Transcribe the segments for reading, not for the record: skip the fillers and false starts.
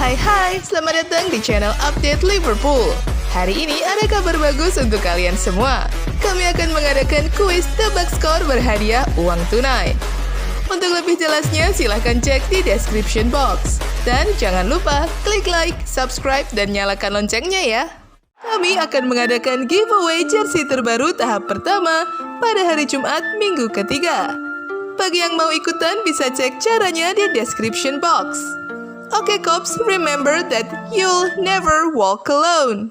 Hai, selamat datang di channel Update Liverpool. Hari ini ada kabar bagus untuk kalian semua. Kami akan mengadakan kuis tebak skor berhadiah uang tunai. Untuk lebih jelasnya, silahkan cek di description box. Dan jangan lupa klik like, subscribe, dan nyalakan loncengnya ya. Kami akan mengadakan giveaway jersey terbaru tahap pertama pada hari Jumat minggu ketiga. Bagi yang mau ikutan bisa cek caranya di description box. Oke, Cops, remember that you'll never walk alone.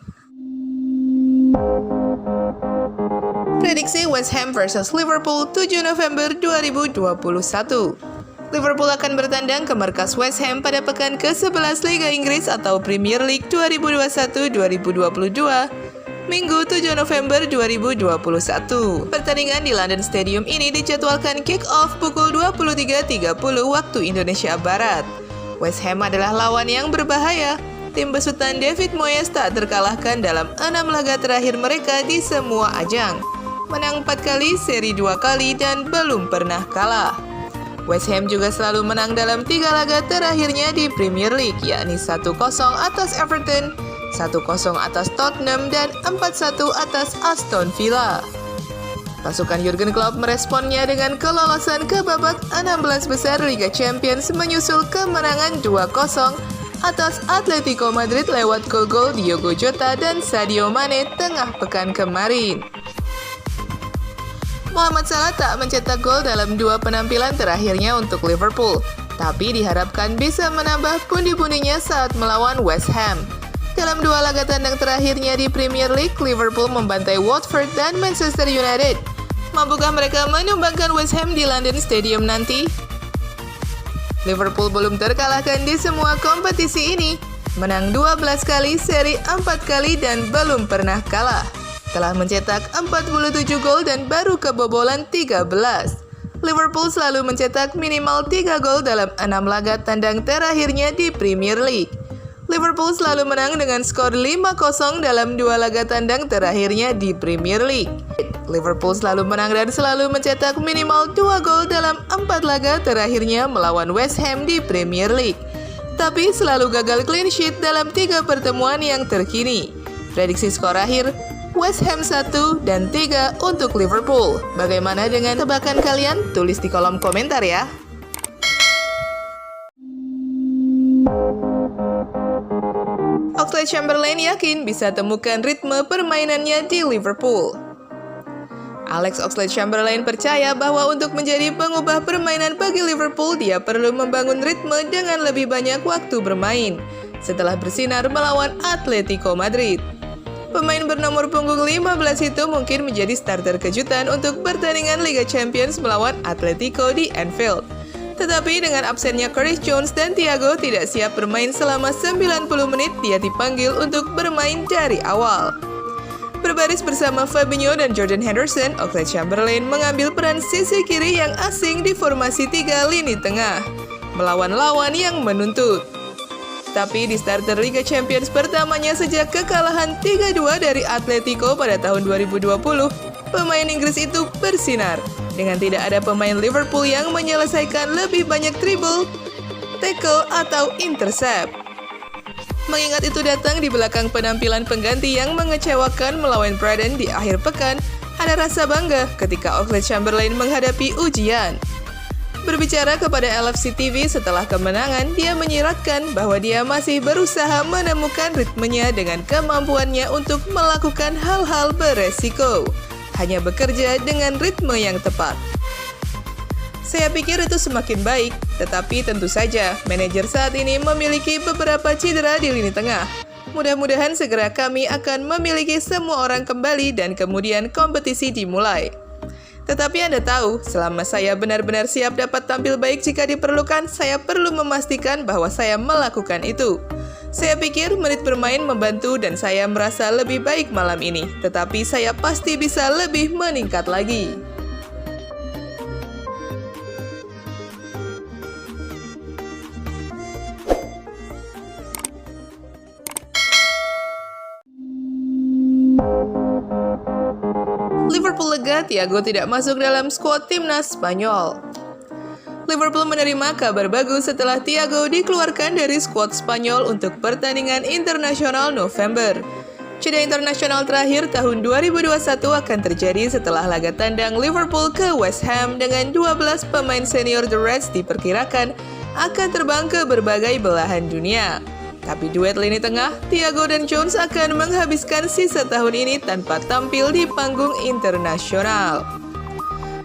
Prediksi West Ham versus Liverpool 7 November 2021. Liverpool akan bertandang ke markas West Ham pada pekan ke-11 Liga Inggris atau Premier League 2021-2022, Minggu 7 November 2021. Pertandingan di London Stadium ini dijadwalkan kick-off pukul 23.30 waktu Indonesia Barat. West Ham adalah lawan yang berbahaya. Tim besutan David Moyes tak terkalahkan dalam 6 laga terakhir mereka di semua ajang. Menang 4 kali, seri 2 kali, dan belum pernah kalah. West Ham juga selalu menang dalam 3 laga terakhirnya di Premier League, yakni 1-0 atas Everton, 1-0 atas Tottenham, dan 4-1 atas Aston Villa. Pasukan Jurgen Klopp meresponnya dengan kelolosan ke babak 16 besar Liga Champions menyusul kemenangan 2-0 atas Atletico Madrid lewat gol Diogo Jota dan Sadio Mane tengah pekan kemarin. Mohamed Salah tak mencetak gol dalam 2 penampilan terakhirnya untuk Liverpool, tapi diharapkan bisa menambah pundi-pundinya saat melawan West Ham. Dalam 2 laga tandang terakhirnya di Premier League, Liverpool membantai Watford dan Manchester United. Mampukah mereka menumbangkan West Ham di London Stadium nanti? Liverpool belum terkalahkan di semua kompetisi ini. Menang 12 kali, seri 4 kali, dan belum pernah kalah. Telah mencetak 47 gol dan baru kebobolan 13. Liverpool selalu mencetak minimal 3 gol dalam 6 laga tandang terakhirnya di Premier League. Liverpool selalu menang dengan skor 5-0 dalam 2 laga tandang terakhirnya di Premier League. Liverpool selalu menang dan selalu mencetak minimal 2 gol dalam 4 laga terakhirnya melawan West Ham di Premier League. Tapi selalu gagal clean sheet dalam 3 pertemuan yang terkini. Prediksi skor akhir, West Ham 1 dan 3 untuk Liverpool. Bagaimana dengan tebakan kalian? Tulis di kolom komentar ya. Oxlade-Chamberlain yakin bisa temukan ritme permainannya di Liverpool. Alex Oxlade-Chamberlain percaya bahwa untuk menjadi pengubah permainan bagi Liverpool, dia perlu membangun ritme dengan lebih banyak waktu bermain setelah bersinar melawan Atletico Madrid. Pemain bernomor punggung 15 itu mungkin menjadi starter kejutan untuk pertandingan Liga Champions melawan Atletico di Anfield. Tetapi dengan absennya Curtis Jones dan Thiago tidak siap bermain selama 90 menit, dia dipanggil untuk bermain dari awal. Berbaris bersama Fabinho dan Jordan Henderson, Oxlade-Chamberlain mengambil peran sisi kiri yang asing di formasi 3 lini tengah, melawan lawan yang menuntut. Tapi di starter Liga Champions pertamanya sejak kekalahan 3-2 dari Atletico pada tahun 2020, pemain Inggris itu bersinar. Dengan tidak ada pemain Liverpool yang menyelesaikan lebih banyak dribble, tackle, atau intercept. Mengingat itu datang di belakang penampilan pengganti yang mengecewakan melawan Brighton di akhir pekan, ada rasa bangga ketika Oxlade-Chamberlain menghadapi ujian. Berbicara kepada LFC TV setelah kemenangan, dia menyiratkan bahwa dia masih berusaha menemukan ritmenya dengan kemampuannya untuk melakukan hal-hal beresiko. Hanya bekerja dengan ritme yang tepat. Saya pikir itu semakin baik, tetapi tentu saja manajer saat ini memiliki beberapa cedera di lini tengah. Mudah-mudahan segera kami akan memiliki semua orang kembali dan kemudian kompetisi dimulai. Tetapi Anda tahu, selama saya benar-benar siap dapat tampil baik jika diperlukan, saya perlu memastikan bahwa saya melakukan itu. Saya pikir menit bermain membantu dan saya merasa lebih baik malam ini, tetapi saya pasti bisa lebih meningkat lagi. Liverpool lega Thiago tidak masuk dalam skuad timnas Spanyol. Liverpool menerima kabar bagus setelah Thiago dikeluarkan dari skuad Spanyol untuk pertandingan internasional November. Jeda internasional terakhir tahun 2021 akan terjadi setelah laga tandang Liverpool ke West Ham dengan 12 pemain senior The Reds diperkirakan akan terbang ke berbagai belahan dunia. Tapi duet lini tengah, Thiago dan Jones akan menghabiskan sisa tahun ini tanpa tampil di panggung internasional.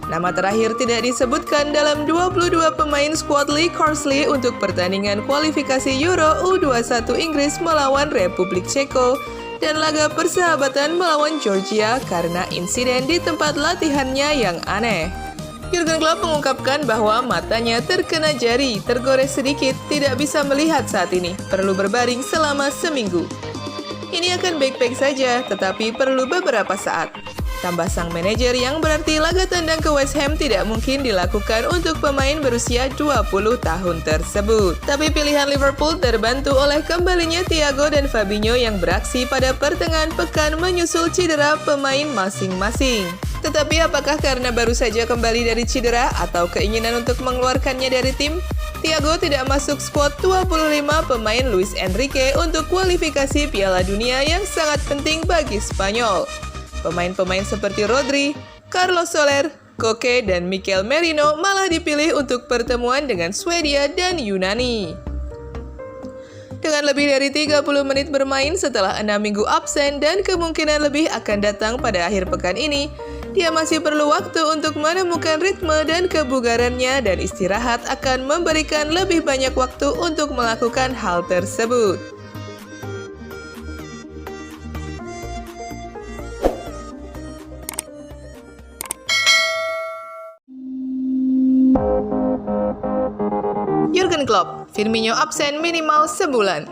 Nama terakhir tidak disebutkan dalam 22 pemain skuad Lee Carsley untuk pertandingan kualifikasi Euro U21 Inggris melawan Republik Ceko dan laga persahabatan melawan Georgia karena insiden di tempat latihannya yang aneh. Jurgen Klopp mengungkapkan bahwa matanya terkena jari, tergores sedikit, tidak bisa melihat saat ini, perlu berbaring selama seminggu. Ini akan baik-baik saja, tetapi perlu beberapa saat. Tambah sang manajer yang berarti laga tandang ke West Ham tidak mungkin dilakukan untuk pemain berusia 20 tahun tersebut. Tapi pilihan Liverpool terbantu oleh kembalinya Thiago dan Fabinho yang beraksi pada pertengahan pekan menyusul cedera pemain masing-masing. Tetapi apakah karena baru saja kembali dari cedera atau keinginan untuk mengeluarkannya dari tim? Thiago tidak masuk skuad 25 pemain Luis Enrique untuk kualifikasi Piala Dunia yang sangat penting bagi Spanyol. Pemain-pemain seperti Rodri, Carlos Soler, Koke, dan Mikel Merino malah dipilih untuk pertemuan dengan Swedia dan Yunani. Dengan lebih dari 30 menit bermain setelah 6 minggu absen dan kemungkinan lebih akan datang pada akhir pekan ini, dia masih perlu waktu untuk menemukan ritme dan kebugarannya dan istirahat akan memberikan lebih banyak waktu untuk melakukan hal tersebut. Jurgen Klopp, Firmino absen minimal sebulan.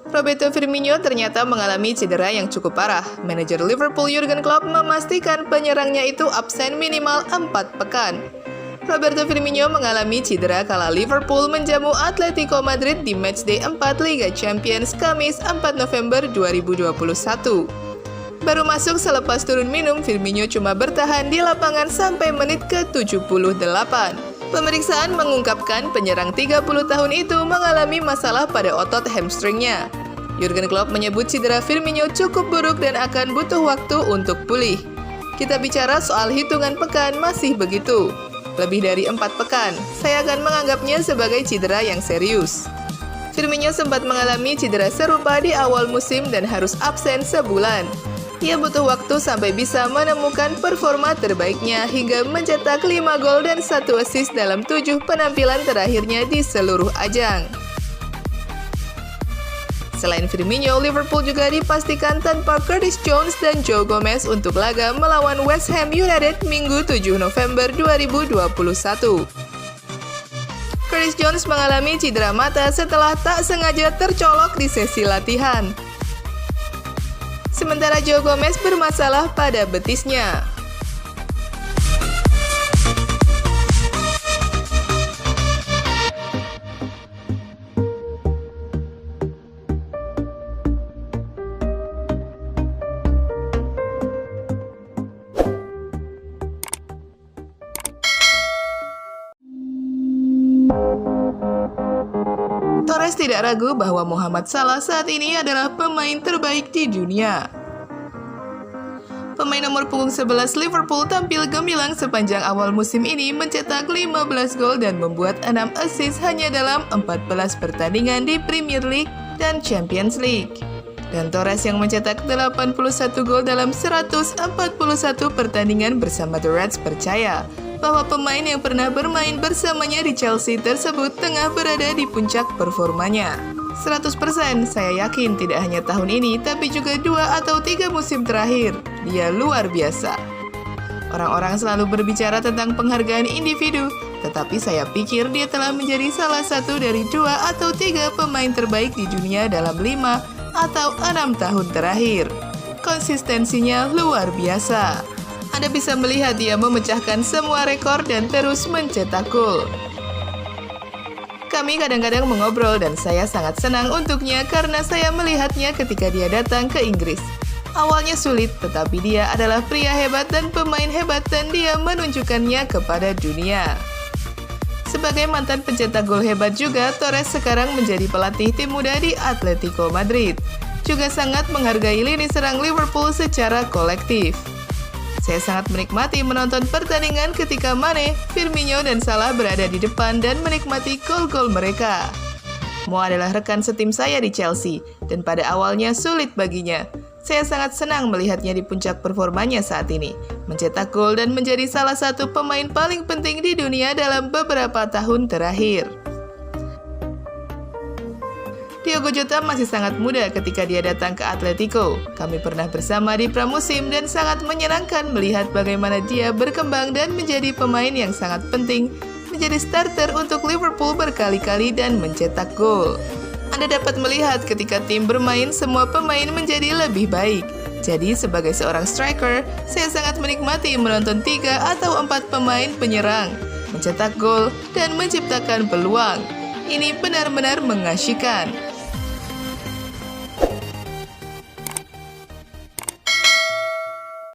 Roberto Firmino ternyata mengalami cedera yang cukup parah. Manajer Liverpool Jurgen Klopp memastikan penyerangnya itu absen minimal 4 pekan. Roberto Firmino mengalami cedera kala Liverpool menjamu Atletico Madrid di matchday 4 Liga Champions Kamis 4 November 2021. Baru masuk selepas turun minum, Firmino cuma bertahan di lapangan sampai menit ke-78. Pemeriksaan mengungkapkan penyerang 30 tahun itu mengalami masalah pada otot hamstringnya. Jurgen Klopp menyebut cedera Firmino cukup buruk dan akan butuh waktu untuk pulih. Kita bicara soal hitungan pekan masih begitu. Lebih dari 4 pekan, saya akan menganggapnya sebagai cedera yang serius. Firmino sempat mengalami cedera serupa di awal musim dan harus absen sebulan. Ia butuh waktu sampai bisa menemukan performa terbaiknya hingga mencetak 5 gol dan 1 assist dalam 7 penampilan terakhirnya di seluruh ajang. Selain Firmino, Liverpool juga dipastikan tanpa Curtis Jones dan Joe Gomez untuk laga melawan West Ham United Minggu 7 November 2021. Curtis Jones mengalami cedera mata setelah tak sengaja tercolok di sesi latihan. Sementara Joe Gomez bermasalah pada betisnya. Torres tidak ragu bahwa Mohamed Salah saat ini adalah pemain terbaik di dunia. Pemain nomor punggung 11 Liverpool tampil gemilang sepanjang awal musim ini, mencetak 15 gol dan membuat 6 assist hanya dalam 14 pertandingan di Premier League dan Champions League. Dan Torres yang mencetak 81 gol dalam 141 pertandingan bersama The Reds percaya bahwa pemain yang pernah bermain bersamanya di Chelsea tersebut tengah berada di puncak performanya. 100% saya yakin tidak hanya tahun ini, tapi juga 2 atau 3 musim terakhir. Dia luar biasa. Orang-orang selalu berbicara tentang penghargaan individu, tetapi saya pikir dia telah menjadi salah satu dari 2 atau 3 pemain terbaik di dunia dalam 5 atau 6 tahun terakhir. Konsistensinya luar biasa. Anda bisa melihat dia memecahkan semua rekor dan terus mencetak gol. Kami kadang-kadang mengobrol dan saya sangat senang untuknya karena saya melihatnya ketika dia datang ke Inggris. Awalnya sulit, tetapi dia adalah pria hebat dan pemain hebat dan dia menunjukkannya kepada dunia. Sebagai mantan pencetak gol hebat juga, Torres sekarang menjadi pelatih tim muda di Atletico Madrid. Juga sangat menghargai lini serang Liverpool secara kolektif. Saya sangat menikmati menonton pertandingan ketika Mane, Firmino, dan Salah berada di depan dan menikmati gol-gol mereka. Mo adalah rekan setim saya di Chelsea, dan pada awalnya sulit baginya. Saya sangat senang melihatnya di puncak performanya saat ini, mencetak gol dan menjadi salah satu pemain paling penting di dunia dalam beberapa tahun terakhir. Diogo Jota masih sangat muda ketika dia datang ke Atletico. Kami pernah bersama di pramusim dan sangat menyenangkan melihat bagaimana dia berkembang dan menjadi pemain yang sangat penting, menjadi starter untuk Liverpool berkali-kali dan mencetak gol. Anda dapat melihat ketika tim bermain, semua pemain menjadi lebih baik. Jadi sebagai seorang striker, saya sangat menikmati menonton 3 atau 4 pemain penyerang, mencetak gol, dan menciptakan peluang. Ini benar-benar mengasyikkan.